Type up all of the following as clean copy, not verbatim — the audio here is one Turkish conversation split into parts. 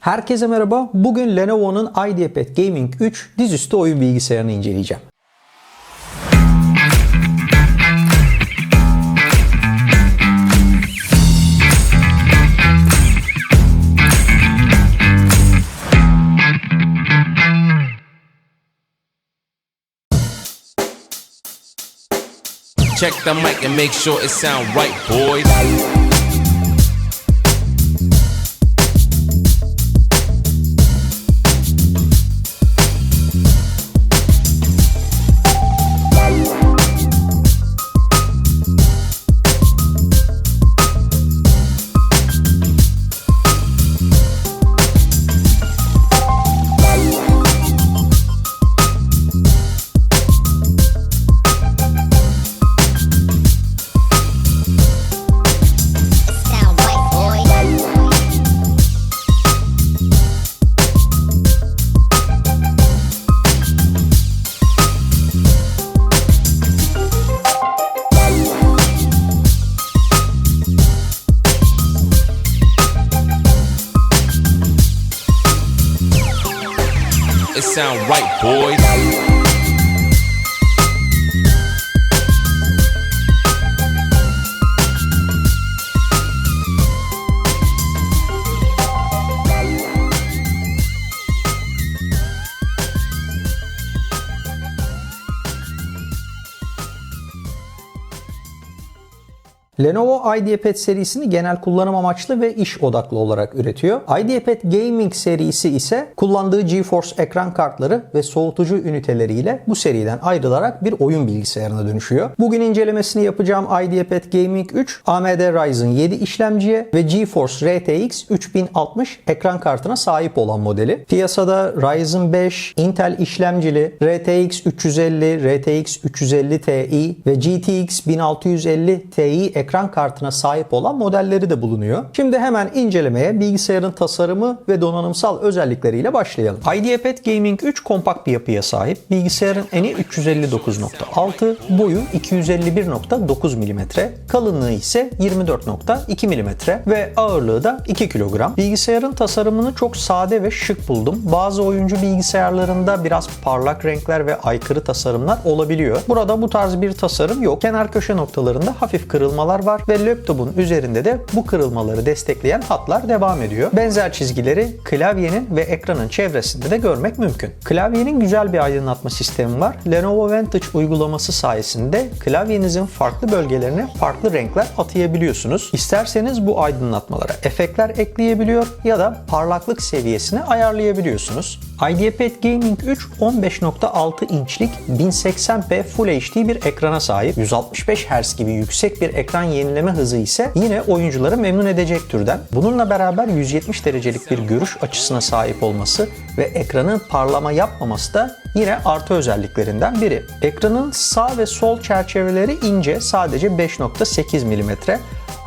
Herkese merhaba. Bugün Lenovo'nun IdeaPad Gaming 3 dizüstü oyun bilgisayarını inceleyeceğim. Check the mic and make sure it sound right, boys. It sound right, boys. Lenovo IdeaPad serisini genel kullanım amaçlı ve iş odaklı olarak üretiyor. IdeaPad Gaming serisi ise kullandığı GeForce ekran kartları ve soğutucu üniteleriyle bu seriden ayrılarak bir oyun bilgisayarına dönüşüyor. Bugün incelemesini yapacağım IdeaPad Gaming 3 AMD Ryzen 7 işlemciye ve GeForce RTX 3060 ekran kartına sahip olan modeli. Piyasada Ryzen 5, Intel işlemcili RTX 350, RTX 350 Ti ve GTX 1650 Ti ekran kartına sahip olan modelleri de bulunuyor. Şimdi hemen incelemeye bilgisayarın tasarımı ve donanımsal özellikleriyle başlayalım. IdeaPad Gaming 3 kompakt bir yapıya sahip. Bilgisayarın eni 359.6, boyu 251.9 mm, kalınlığı ise 24.2 mm ve ağırlığı da 2 kilogram. Bilgisayarın tasarımını çok sade ve şık buldum. Bazı oyuncu bilgisayarlarında biraz parlak renkler ve aykırı tasarımlar olabiliyor. Burada bu tarz bir tasarım yok. Kenar köşe noktalarında hafif kırılmalar var ve laptopun üzerinde de bu kırılmaları destekleyen hatlar devam ediyor. Benzer çizgileri klavyenin ve ekranın çevresinde de görmek mümkün. Klavyenin güzel bir aydınlatma sistemi var. Lenovo Vantage uygulaması sayesinde klavyenizin farklı bölgelerine farklı renkler atayabiliyorsunuz. İsterseniz bu aydınlatmalara efektler ekleyebiliyor ya da parlaklık seviyesini ayarlayabiliyorsunuz. IdeaPad Gaming 3 15.6 inçlik 1080p Full HD bir ekrana sahip. 165 Hz gibi yüksek bir ekran yenileme hızı ise yine oyuncuları memnun edecek türden. Bununla beraber 170 derecelik bir görüş açısına sahip olması ve ekranın parlama yapmaması da yine artı özelliklerinden biri. Ekranın sağ ve sol çerçeveleri ince, sadece 5.8 mm.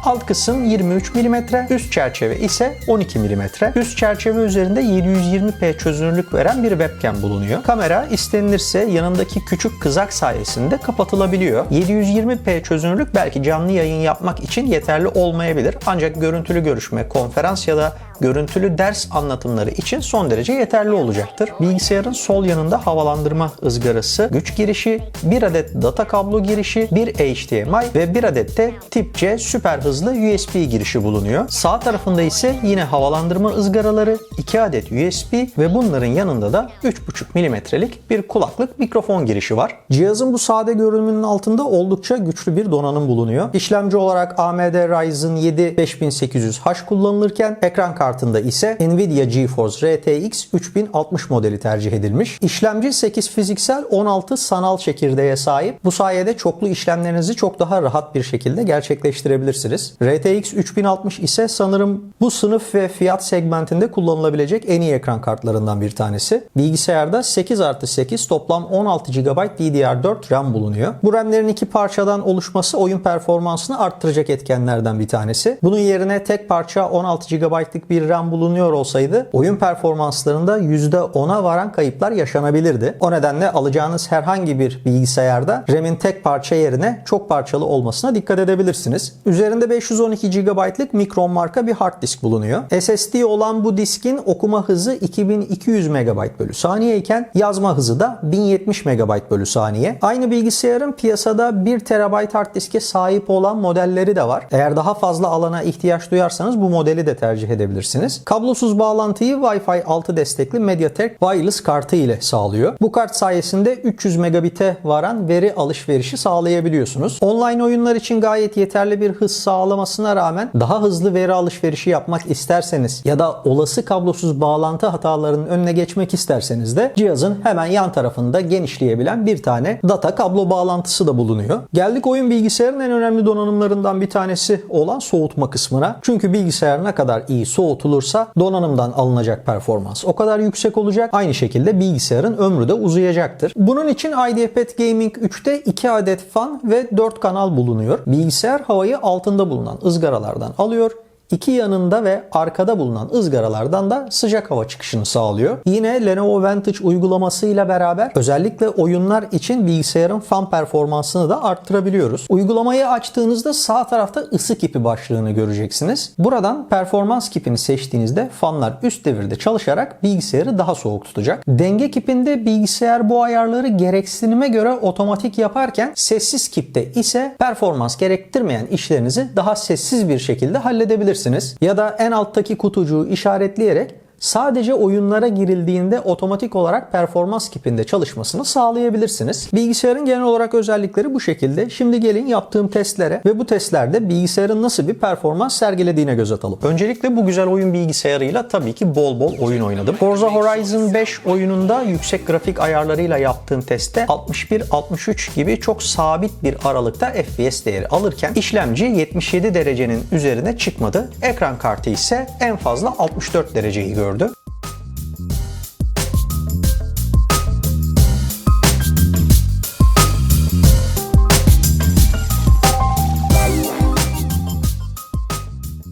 Alt kısım 23 mm, üst çerçeve ise 12 mm. Üst çerçeve üzerinde 720p çözünürlük veren bir webcam bulunuyor. Kamera istenilirse yanındaki küçük kızak sayesinde kapatılabiliyor. 720p çözünürlük belki canlı yayın yapmak için yeterli olmayabilir. Ancak görüntülü görüşme, konferans ya da görüntülü ders anlatımları için son derece yeterli olacaktır. Bilgisayarın sol yanında havalandırma ızgarası, güç girişi, bir adet data kablo girişi, bir HDMI ve bir adet de tip C süper hızlı USB girişi bulunuyor. Sağ tarafında ise yine havalandırma ızgaraları, 2 adet USB ve bunların yanında da 3.5 mm'lik bir kulaklık mikrofon girişi var. Cihazın bu sade görünümünün altında oldukça güçlü bir donanım bulunuyor. İşlemci olarak AMD Ryzen 7 5800H kullanılırken ekran kartında ise Nvidia GeForce RTX 3060 modeli tercih edilmiş. İşlemci 8 fiziksel 16 sanal çekirdeğe sahip. Bu sayede çoklu işlemlerinizi çok daha rahat bir şekilde gerçekleştirebilirsiniz. RTX 3060 ise sanırım bu sınıf ve fiyat segmentinde kullanılabilecek en iyi ekran kartlarından bir tanesi. Bilgisayarda 8+8 toplam 16 GB DDR4 RAM bulunuyor. Bu RAM'lerin iki parçadan oluşması oyun performansını arttıracak etkenlerden bir tanesi. Bunun yerine tek parça 16 GB'lık bir RAM bulunuyor olsaydı oyun performanslarında %10'a varan kayıplar yaşanabilirdi. O nedenle alacağınız herhangi bir bilgisayarda RAM'in tek parça yerine çok parçalı olmasına dikkat edebilirsiniz. Üzerinde 512 GB'lık Micron marka bir hard disk bulunuyor. SSD olan bu diskin okuma hızı 2200 MB bölü saniye iken yazma hızı da 1070 MB bölü saniye. Aynı bilgisayarın piyasada 1 TB hard diske sahip olan modelleri de var. Eğer daha fazla alana ihtiyaç duyarsanız bu modeli de tercih edebilirsiniz. Kablosuz bağlantıyı Wi-Fi 6 destekli MediaTek Wireless kartı ile sağlıyor. Bu kart sayesinde 300 megabit'e varan veri alışverişi sağlayabiliyorsunuz. Online oyunlar için gayet yeterli bir hız sağlamasına rağmen daha hızlı veri alışverişi yapmak isterseniz ya da olası kablosuz bağlantı hatalarının önüne geçmek isterseniz de cihazın hemen yan tarafında genişleyebilen bir tane data kablo bağlantısı da bulunuyor. Geldik oyun bilgisayarın en önemli donanımlarından bir tanesi olan soğutma kısmına. Çünkü bilgisayar ne kadar iyi soğutulursa donanımdan alınacak performans o kadar yüksek olacak. Aynı şekilde bilgisayarın ömrü de uzayacaktır. Bunun için IdeaPad Gaming 3'te 2 adet fan ve 4 kanal bulunuyor. Bilgisayar havayı altında bulunan ızgaralardan alıyor. İki yanında ve arkada bulunan ızgaralardan da sıcak hava çıkışını sağlıyor. Yine Lenovo Vantage uygulamasıyla beraber özellikle oyunlar için bilgisayarın fan performansını da arttırabiliyoruz. Uygulamayı açtığınızda sağ tarafta ısı kipi başlığını göreceksiniz. Buradan performans kipini seçtiğinizde fanlar üst devirde çalışarak bilgisayarı daha soğuk tutacak. Denge kipinde bilgisayar bu ayarları gereksinime göre otomatik yaparken sessiz kipte ise performans gerektirmeyen işlerinizi daha sessiz bir şekilde halledebilirsiniz. Ya da en alttaki kutucuğu işaretleyerek sadece oyunlara girildiğinde otomatik olarak performans kipinde çalışmasını sağlayabilirsiniz. Bilgisayarın genel olarak özellikleri bu şekilde. Şimdi gelin yaptığım testlere ve bu testlerde bilgisayarın nasıl bir performans sergilediğine göz atalım. Öncelikle bu güzel oyun bilgisayarıyla tabii ki bol bol oyun oynadım. Forza Horizon 5 oyununda yüksek grafik ayarlarıyla yaptığım testte 61-63 gibi çok sabit bir aralıkta FPS değeri alırken işlemci 77 derecenin üzerine çıkmadı. Ekran kartı ise en fazla 64 dereceyi gördü.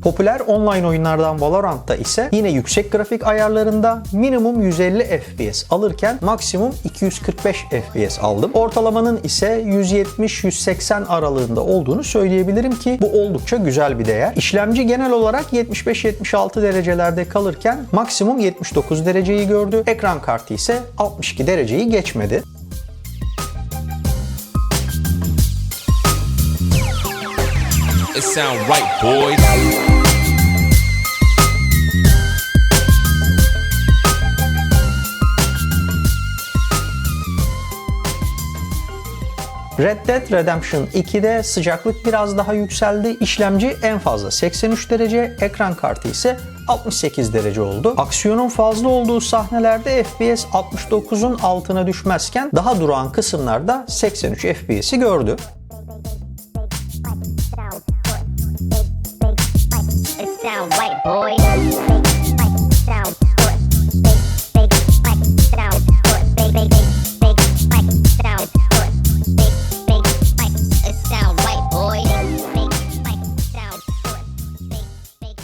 Popüler online oyunlardan Valorant'ta ise yine yüksek grafik ayarlarında minimum 150 FPS alırken maksimum 245 FPS aldım. Ortalamanın ise 170-180 aralığında olduğunu söyleyebilirim ki bu oldukça güzel bir değer. İşlemci genel olarak 75-76 derecelerde kalırken maksimum 79 dereceyi gördü. Ekran kartı ise 62 dereceyi geçmedi. It sound right, boys. Red Dead Redemption 2'de sıcaklık biraz daha yükseldi. İşlemci en fazla 83 derece, ekran kartı ise 68 derece oldu. Aksiyonun fazla olduğu sahnelerde FPS 69'un altına düşmezken daha durağan kısımlarda 83 FPS'i gördü.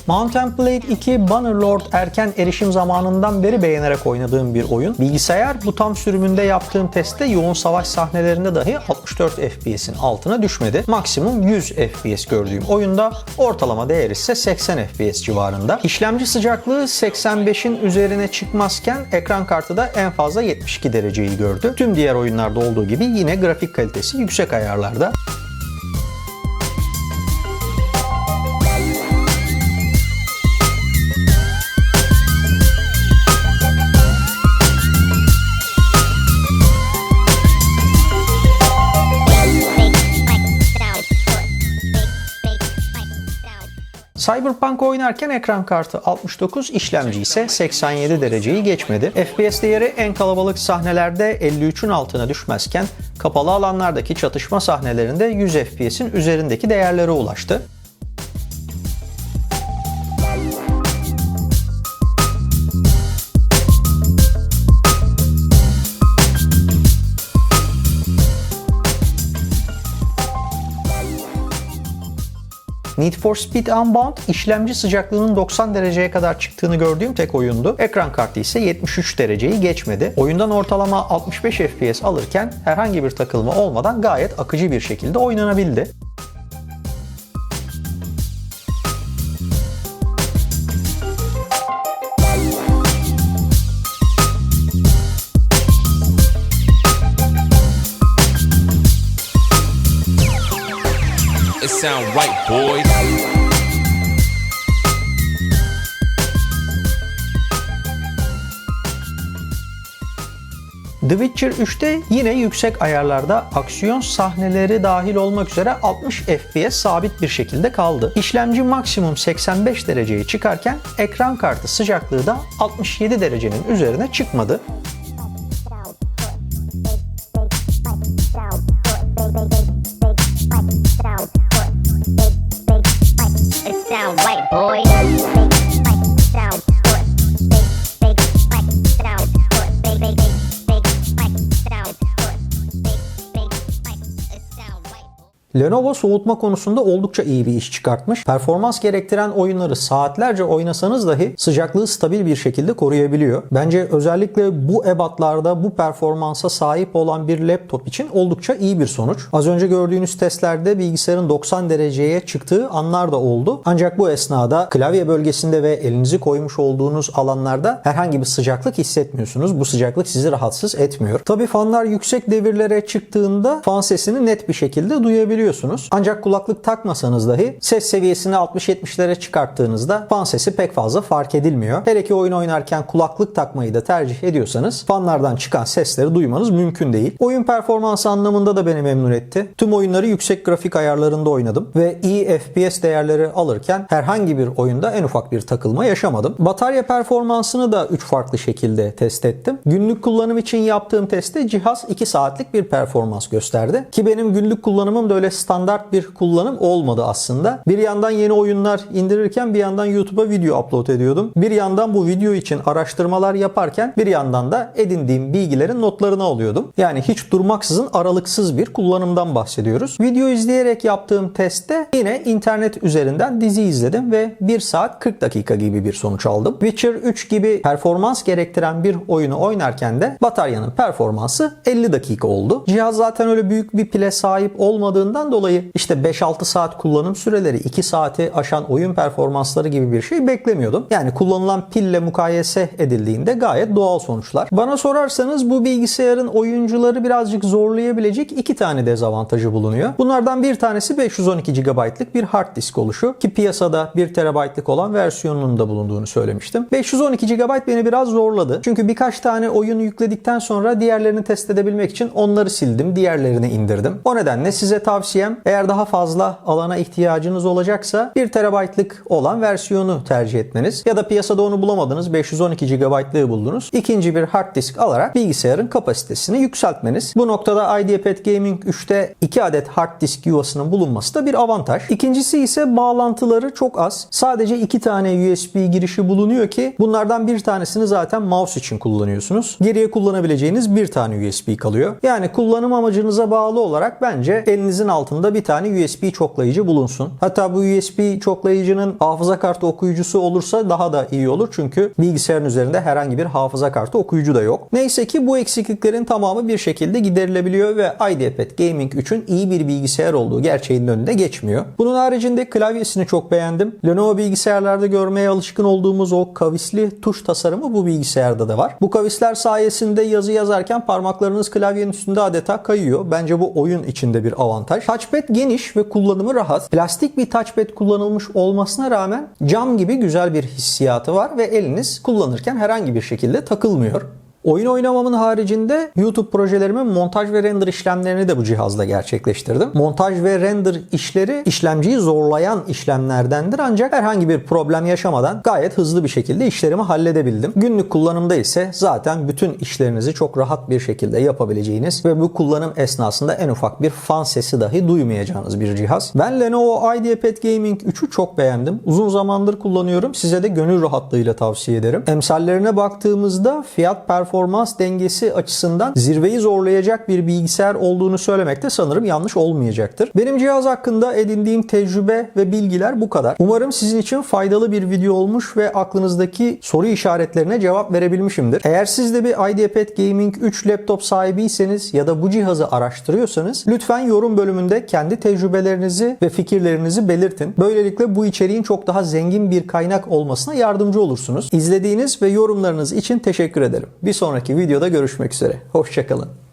Mount & Blade 2 Bannerlord erken erişim zamanından beri beğenerek oynadığım bir oyun. Bilgisayar bu tam sürümünde yaptığım testte yoğun savaş sahnelerinde dahi 64 FPS'in altına düşmedi. Maksimum 100 FPS gördüğüm oyunda ortalama değer ise 80 FPS civarında. İşlemci sıcaklığı 85'in üzerine çıkmazken ekran kartı da en fazla 72 dereceyi gördü. Tüm diğer oyunlarda olduğu gibi yine grafik kalitesi yüksek ayarlarda. Cyberpunk oynarken ekran kartı 69, işlemci ise 87 dereceyi geçmedi. FPS değeri en kalabalık sahnelerde 53'ün altına düşmezken kapalı alanlardaki çatışma sahnelerinde 100 FPS'in üzerindeki değerlere ulaştı. Need for Speed Unbound işlemci sıcaklığının 90 dereceye kadar çıktığını gördüğüm tek oyundu. Ekran kartı ise 73 dereceyi geçmedi. Oyundan ortalama 65 FPS alırken herhangi bir takılma olmadan gayet akıcı bir şekilde oynanabildi. It sound right, boys. The Witcher 3'te yine yüksek ayarlarda aksiyon sahneleri dahil olmak üzere 60 FPS sabit bir şekilde kaldı. İşlemci maksimum 85 dereceye çıkarken ekran kartı sıcaklığı da 67 derecenin üzerine çıkmadı. Lenovo soğutma konusunda oldukça iyi bir iş çıkartmış. Performans gerektiren oyunları saatlerce oynasanız dahi sıcaklığı stabil bir şekilde koruyabiliyor. Bence özellikle bu ebatlarda bu performansa sahip olan bir laptop için oldukça iyi bir sonuç. Az önce gördüğünüz testlerde bilgisayarın 90 dereceye çıktığı anlar da oldu. Ancak bu esnada klavye bölgesinde ve elinizi koymuş olduğunuz alanlarda herhangi bir sıcaklık hissetmiyorsunuz. Bu sıcaklık sizi rahatsız etmiyor. Tabii fanlar yüksek devirlere çıktığında fan sesini net bir şekilde duyabiliyorsunuz. Ancak kulaklık takmasanız dahi ses seviyesini 60-70'lere çıkarttığınızda fan sesi pek fazla fark edilmiyor. Hele ki oyun oynarken kulaklık takmayı da tercih ediyorsanız fanlardan çıkan sesleri duymanız mümkün değil. Oyun performansı anlamında da beni memnun etti. Tüm oyunları yüksek grafik ayarlarında oynadım ve iyi FPS değerleri alırken herhangi bir oyunda en ufak bir takılma yaşamadım. Batarya performansını da 3 farklı şekilde test ettim. Günlük kullanım için yaptığım testte cihaz 2 saatlik bir performans gösterdi. Ki benim günlük kullanımım da öyle standart bir kullanım olmadı aslında. Bir yandan yeni oyunlar indirirken bir yandan YouTube'a video upload ediyordum. Bir yandan bu video için araştırmalar yaparken bir yandan da edindiğim bilgilerin notlarını alıyordum. Yani hiç durmaksızın aralıksız bir kullanımdan bahsediyoruz. Video izleyerek yaptığım testte yine internet üzerinden dizi izledim ve 1 saat 40 dakika gibi bir sonuç aldım. Witcher 3 gibi performans gerektiren bir oyunu oynarken de bataryanın performansı 50 dakika oldu. Cihaz zaten öyle büyük bir pile sahip olmadığından dolayı işte 5-6 saat kullanım süreleri, 2 saati aşan oyun performansları gibi bir şey beklemiyordum. Yani kullanılan pille mukayese edildiğinde gayet doğal sonuçlar. Bana sorarsanız bu bilgisayarın oyuncuları birazcık zorlayabilecek 2 tane dezavantajı bulunuyor. Bunlardan bir tanesi 512 GB'lık bir hard disk oluşu ki piyasada 1 TB'lık olan versiyonunun da bulunduğunu söylemiştim. 512 GB beni biraz zorladı. Çünkü birkaç tane oyun yükledikten sonra diğerlerini test edebilmek için onları sildim, diğerlerini indirdim. O nedenle size tavsiyem eğer daha fazla alana ihtiyacınız olacaksa 1 TB'lık olan versiyonu tercih etmeniz ya da piyasada onu bulamadınız 512 GB'lığı buldunuz. İkinci bir hard disk alarak bilgisayarın kapasitesini yükseltmeniz. Bu noktada IdeaPad Gaming 3'te 2 adet hard disk yuvasının bulunması da bir avantaj. İkincisi ise bağlantıları çok az. Sadece 2 tane USB girişi bulunuyor ki bunlardan bir tanesini zaten mouse için kullanıyorsunuz. Geriye kullanabileceğiniz bir tane USB kalıyor. Yani kullanım amacınıza bağlı olarak bence elinizin altında bir tane USB çoklayıcı bulunsun. Hatta bu USB çoklayıcının hafıza kartı okuyucusu olursa daha da iyi olur. Çünkü bilgisayarın üzerinde herhangi bir hafıza kartı okuyucu da yok. Neyse ki bu eksikliklerin tamamı bir şekilde giderilebiliyor ve IdeaPad Gaming 3'ün iyi bir bilgisayar olduğu gerçeğinin önünde geçmiyor. Bunun haricinde klavyesini çok beğendim. Lenovo bilgisayarlarda görmeye alışkın olduğumuz o kavisli tuş tasarımı bu bilgisayarda da var. Bu kavisler sayesinde yazı yazarken parmaklarınız klavyenin üstünde adeta kayıyor. Bence bu oyun içinde bir avantaj. Touchpad geniş ve kullanımı rahat. Plastik bir touchpad kullanılmış olmasına rağmen cam gibi güzel bir hissiyatı var ve eliniz kullanırken herhangi bir şekilde takılmıyor. Oyun oynamamın haricinde YouTube projelerimin montaj ve render işlemlerini de bu cihazla gerçekleştirdim. Montaj ve render işleri işlemciyi zorlayan işlemlerdendir ancak herhangi bir problem yaşamadan gayet hızlı bir şekilde işlerimi halledebildim. Günlük kullanımda ise zaten bütün işlerinizi çok rahat bir şekilde yapabileceğiniz ve bu kullanım esnasında en ufak bir fan sesi dahi duymayacağınız bir cihaz. Ben Lenovo IdeaPad Gaming 3'ü çok beğendim. Uzun zamandır kullanıyorum. Size de gönül rahatlığıyla tavsiye ederim. Emsallerine baktığımızda fiyat performans performans dengesi açısından zirveyi zorlayacak bir bilgisayar olduğunu söylemek de sanırım yanlış olmayacaktır. Benim cihaz hakkında edindiğim tecrübe ve bilgiler bu kadar. Umarım sizin için faydalı bir video olmuş ve aklınızdaki soru işaretlerine cevap verebilmişimdir. Eğer siz de bir IdeaPad Gaming 3 laptop sahibiyseniz ya da bu cihazı araştırıyorsanız lütfen yorum bölümünde kendi tecrübelerinizi ve fikirlerinizi belirtin. Böylelikle bu içeriğin çok daha zengin bir kaynak olmasına yardımcı olursunuz. İzlediğiniz ve yorumlarınız için teşekkür ederim. Bir sonraki videoda görüşmek üzere. Hoşça kalın.